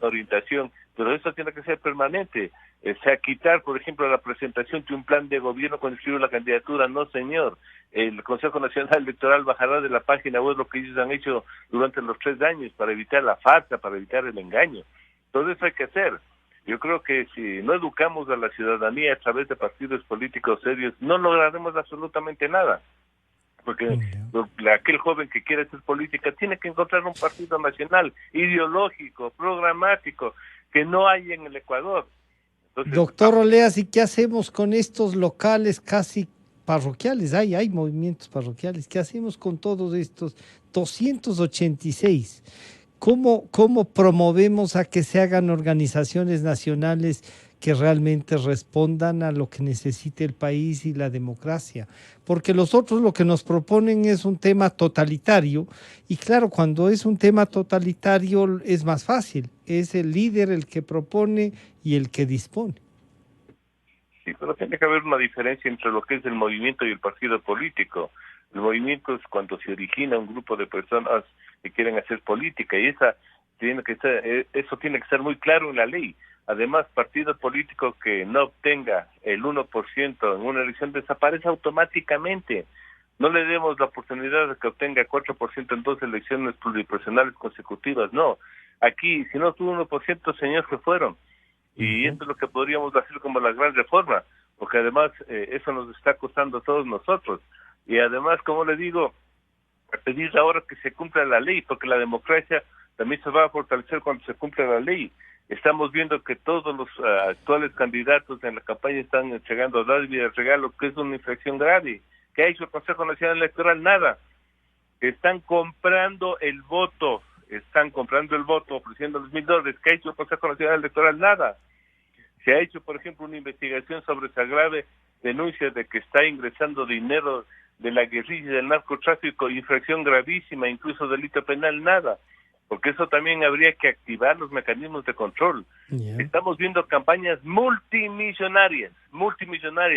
Orientación, pero eso tiene que ser permanente. O sea, quitar, por ejemplo, la presentación de un plan de gobierno cuando escribe la candidatura, no señor. El Consejo Nacional Electoral bajará de la página web lo que ellos han hecho durante los 3 años para evitar la farsa, para evitar el engaño. Todo eso hay que hacer. Yo creo que si no educamos a la ciudadanía a través de partidos políticos serios, no lograremos absolutamente nada. Porque aquel joven que quiere hacer política tiene que encontrar un partido nacional, ideológico, programático, que no hay en el Ecuador. Entonces, doctor Oleas, ¿y qué hacemos con estos locales casi parroquiales? Hay movimientos parroquiales. ¿Qué hacemos con todos estos 286? ¿Cómo promovemos a que se hagan organizaciones nacionales que realmente respondan a lo que necesite el país y la democracia. Porque los otros lo que nos proponen es un tema totalitario, y claro, cuando es un tema totalitario es más fácil, es el líder el que propone y el que dispone. Sí, pero tiene que haber una diferencia entre lo que es el movimiento y el partido político. El movimiento es cuando se origina un grupo de personas que quieren hacer política, y eso tiene que ser muy claro en la ley. Además, partido político que no obtenga el 1% en una elección desaparece automáticamente. No le demos la oportunidad de que obtenga 4% en 2 elecciones pluripersonales consecutivas, no. Aquí, si no tuvo 1%, señor, se fueron. Y esto es lo que podríamos hacer como la gran reforma, porque además eso nos está costando a todos nosotros. Y además, como le digo, a pedir ahora que se cumpla la ley, porque la democracia también se va a fortalecer cuando se cumpla la ley. Estamos viendo que todos los actuales candidatos en la campaña están entregando dádivas de regalo, que es una infracción grave. ¿Qué ha hecho el Consejo Nacional Electoral? Nada. Están comprando el voto, ofreciendo los $1,000. ¿Qué ha hecho el Consejo Nacional Electoral? Nada. Se ha hecho, por ejemplo, una investigación sobre esa grave denuncia de que está ingresando dinero de la guerrilla y del narcotráfico, infracción gravísima, incluso delito penal. Nada. Porque eso también habría que activar los mecanismos de control. Estamos viendo campañas multimillonarias,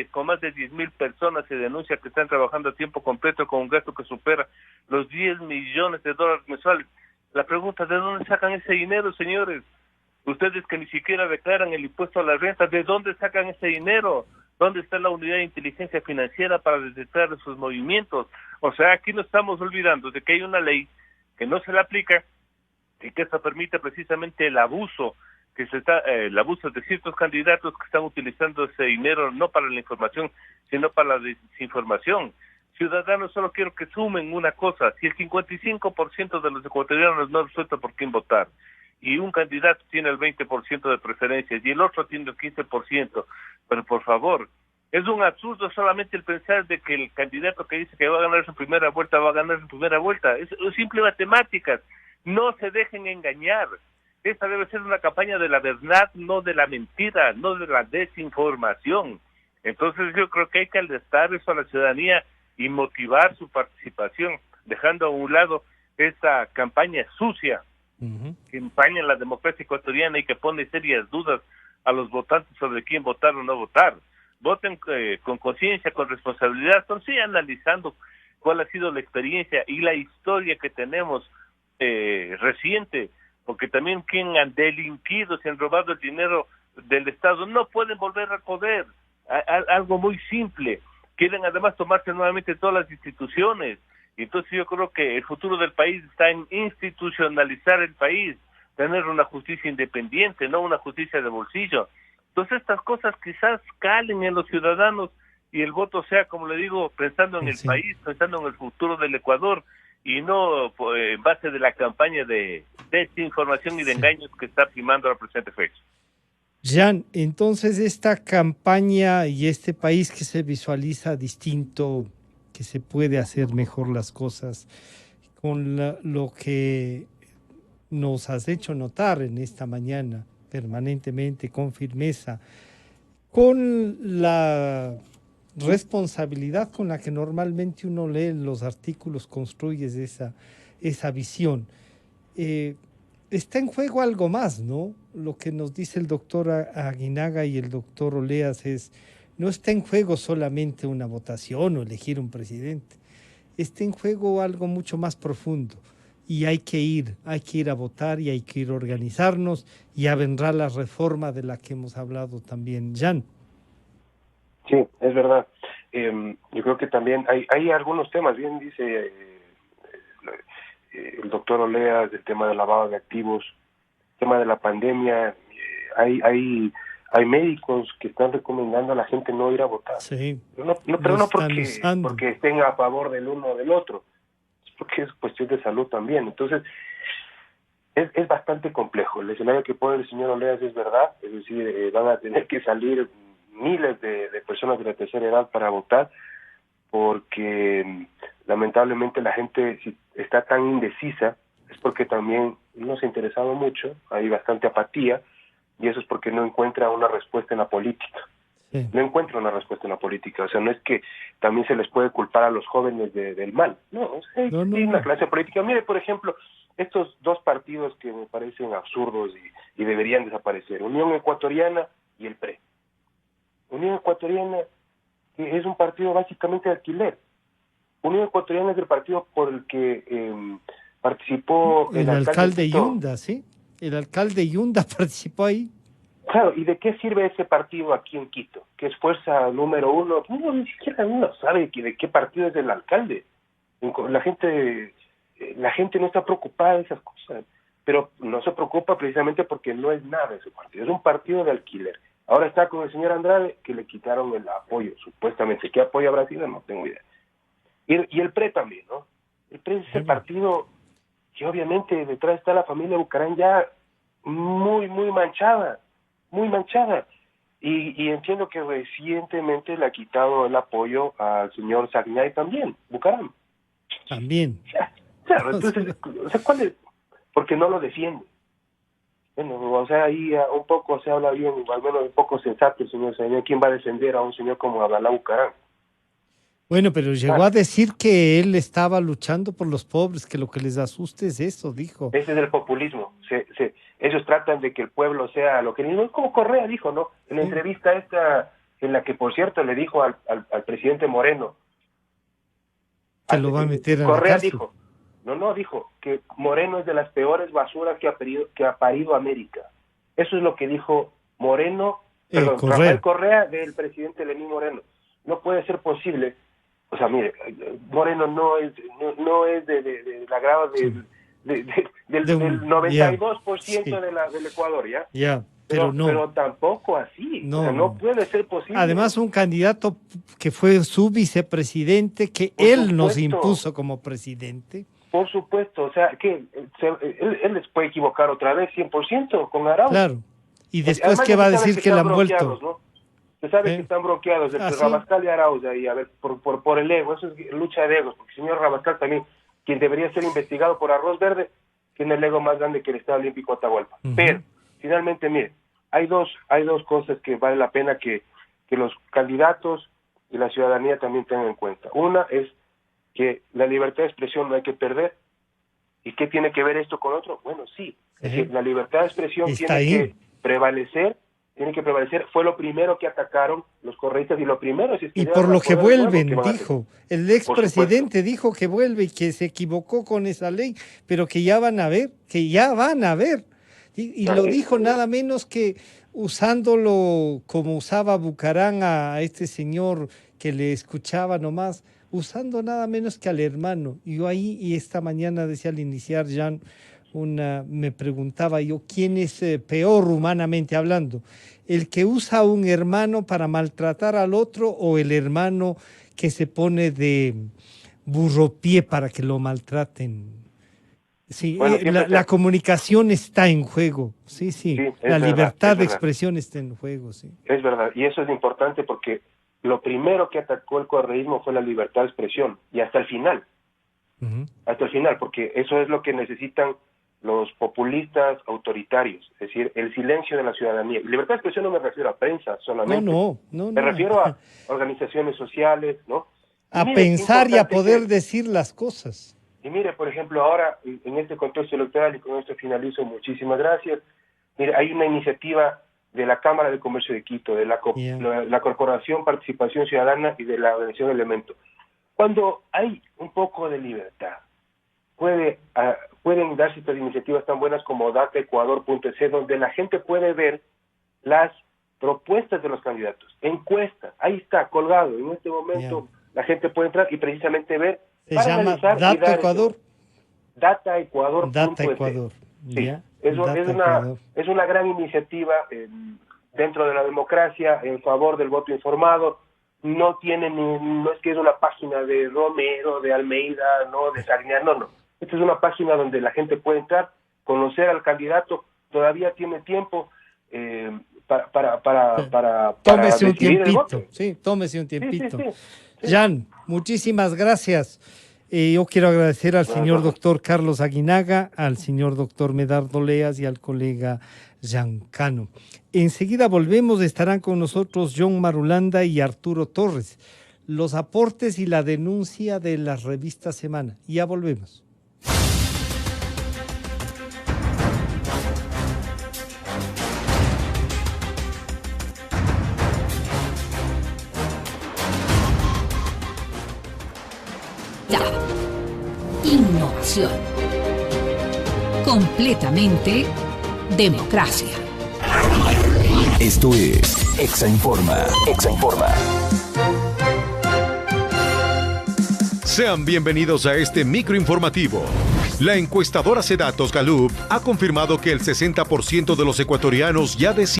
con más de 10,000 personas. Se denuncia que están trabajando a tiempo completo con un gasto que supera los $10 millones mensuales. La pregunta, ¿de dónde sacan ese dinero, señores? Ustedes que ni siquiera declaran el impuesto a la renta, ¿de dónde sacan ese dinero? ¿Dónde está la unidad de inteligencia financiera para detectar esos movimientos? O sea, aquí nos estamos olvidando de que hay una ley que no se la aplica, y que eso permite precisamente el abuso de ciertos candidatos que están utilizando ese dinero no para la información, sino para la desinformación. Ciudadanos, solo quiero que sumen una cosa: si el 55% de los ecuatorianos no resuelta por quién votar, y un candidato tiene el 20% de preferencias y el otro tiene el 15%, pero por favor, es un absurdo solamente el pensar de que el candidato que dice que va a ganar su primera vuelta, va a ganar su primera vuelta. Es simple matemáticas. No se dejen engañar. Esta debe ser una campaña de la verdad, no de la mentira, no de la desinformación. Entonces yo creo que hay que alertar eso a la ciudadanía y motivar su participación, dejando a un lado esta campaña sucia que empaña la democracia ecuatoriana y que pone serias dudas a los votantes sobre quién votar o no votar. Voten con conciencia, con responsabilidad, pero sí analizando cuál ha sido la experiencia y la historia que tenemos reciente, porque también quien han delinquido, se han robado el dinero del Estado, no pueden volver a poder. Algo muy simple. Quieren además tomarse nuevamente todas las instituciones. Entonces yo creo que el futuro del país está en institucionalizar el país, tener una justicia independiente, no una justicia de bolsillo. Entonces estas cosas quizás calen en los ciudadanos y el voto sea, como le digo, pensando en el país, pensando en el futuro del Ecuador, y no en base de la campaña de desinformación y de engaños que está primando la presente fecha. Jan, entonces esta campaña y este país que se visualiza distinto, que se puede hacer mejor las cosas, con lo que nos has hecho notar en esta mañana permanentemente, con firmeza, con la responsabilidad con la que normalmente uno lee los artículos, construyes esa visión. Está en juego algo más, ¿no? Lo que nos dice el doctor Aguinaga y el doctor Oleas no está en juego solamente una votación o elegir un presidente. Está en juego algo mucho más profundo, y hay que ir a votar, y hay que ir a organizarnos, y ya vendrá la reforma de la que hemos hablado también, Jan. Sí, es verdad. Yo creo que también hay algunos temas, bien dice el doctor Olea, del tema del lavado de activos, tema de la pandemia. Hay médicos que están recomendando a la gente no ir a votar. Sí, pero no porque estén a favor del uno o del otro, es porque es cuestión de salud también. Entonces, es bastante complejo. El escenario que pone el señor Oleas es verdad, es decir, van a tener que salir miles de personas de la tercera edad para votar, porque lamentablemente la gente, si está tan indecisa, es porque también no se ha interesado mucho, hay bastante apatía, y eso es porque no encuentra una respuesta en la política. Sí. No encuentra una respuesta en la política. O sea, no es que también se les puede culpar a los jóvenes del mal. No, hay una clase política. Mire, por ejemplo, estos dos partidos que me parecen absurdos y deberían desaparecer. Unión Ecuatoriana y el PRE. Unión Ecuatoriana es un partido básicamente de alquiler. Unión Ecuatoriana es el partido por el que participó el alcalde Yunda, ¿sí? El alcalde Yunda participó ahí. Claro, ¿y de qué sirve ese partido aquí en Quito? Que es fuerza número 1. No, ni siquiera uno sabe de qué partido es el alcalde. La gente no está preocupada de esas cosas, pero no se preocupa precisamente porque no es nada ese partido. Es un partido de alquiler. Ahora está con el señor Andrade, que le quitaron el apoyo, supuestamente. ¿Qué apoya a Brasil? No tengo idea. Y el PRE también, ¿no? El PRE es el partido que obviamente detrás está la familia Bucaram ya muy, muy manchada. Muy manchada. Y entiendo que recientemente le ha quitado el apoyo al señor Sagniay también, Bucaram. También. Claro, entonces, o sea, ¿cuál es? Porque no lo defiende. Bueno, o sea, ahí un poco se habla bien, al menos un poco sensato el señor Sagniay. ¿Quién va a defender a un señor como Abdalá Bucaram? Bueno, pero llegó a decir que él estaba luchando por los pobres, que lo que les asuste es eso, dijo. Ese es el populismo. Ellos tratan de que el pueblo sea lo que... No es como Correa dijo, ¿no? En la entrevista esta, en la que, por cierto, le dijo al presidente Moreno... Que lo va a meter a Correa la cárcel. Dijo que Moreno es de las peores basuras que ha parido América. Eso es lo que dijo Moreno, Rafael Correa del presidente Lenín Moreno. No puede ser posible... O sea, mire, Moreno no es del agrado del 92% del Ecuador, ¿ya? Ya, pero no. Pero tampoco así, no. O sea, no puede ser posible. Además, un candidato que fue su vicepresidente, que él nos impuso como presidente. Por supuesto, o sea, que él les puede equivocar otra vez 100% con Arauz. Claro, y después que va a decir que le han vuelto... ¿no? Se sabe que están bronqueados entre Rabascal y Arauz ahí, a ver, por el ego, eso es lucha de egos, porque el señor Rabascal también, quien debería ser investigado por Arroz Verde, tiene el ego más grande que el Estado Olímpico Atahualpa. Pero, finalmente, mire, hay dos cosas que vale la pena que los candidatos y la ciudadanía también tengan en cuenta. Una es que la libertad de expresión no hay que perder. ¿Y qué tiene que ver esto con otro? Bueno, sí, es que la libertad de expresión que prevalecer, fue lo primero que atacaron los correístas y lo primero... y por lo que vuelven, dijo, el expresidente dijo que vuelve y que se equivocó con esa ley, pero que ya van a ver, y lo dijo nada menos que usándolo como usaba Bucaram a este señor que le escuchaba nomás, usando nada menos que al hermano. Y yo ahí, y esta mañana decía al iniciar, Jan, me preguntaba yo, ¿quién es peor humanamente hablando? ¿El que usa a un hermano para maltratar al otro o el hermano que se pone de burropié para que lo maltraten? Sí, bueno, la comunicación está en juego, sí, la libertad de expresión está en juego, sí. Es verdad, y eso es importante porque lo primero que atacó el correísmo fue la libertad de expresión, y hasta el final, porque eso es lo que necesitan los populistas autoritarios, es decir, el silencio de la ciudadanía. Y libertad de expresión no me refiero a prensa solamente. No. Me refiero a organizaciones sociales, ¿no? A pensar y a poder decir las cosas. Y mire, por ejemplo, ahora, en este contexto electoral, y con esto finalizo, muchísimas gracias. Mire, hay una iniciativa de la Cámara de Comercio de Quito, de la Corporación Participación Ciudadana y de la Organización Elemento. Cuando hay un poco de libertad, pueden darse estas iniciativas tan buenas como dataecuador.es, donde la gente puede ver las propuestas de los candidatos, encuesta, ahí está, colgado, en este momento la gente puede entrar y precisamente ver. Se llama Data Ecuador. Dataecuador.es. Data Ecuador. Sí. Es una gran iniciativa dentro de la democracia en favor del voto informado. No es que es una página de Romero, de Almeida, no de Sagniar, no. Esta es una página donde la gente puede entrar, conocer al candidato, todavía tiene tiempo para tómese un decidir tiempito. el voto. Sí, tómese un tiempito. Sí. Jan, muchísimas gracias. Yo quiero agradecer al señor doctor Carlos Aguinaga, al señor doctor Medardo Leas y al colega Giancano. Enseguida volvemos, estarán con nosotros John Marulanda y Arturo Torres. Los aportes y la denuncia de la revista Semana. Ya volvemos. Innovación. Completamente democracia. Esto es Exainforma. Exainforma. Sean bienvenidos a este microinformativo. La encuestadora Cedatos Gallup ha confirmado que el 60% de los ecuatorianos ya deciden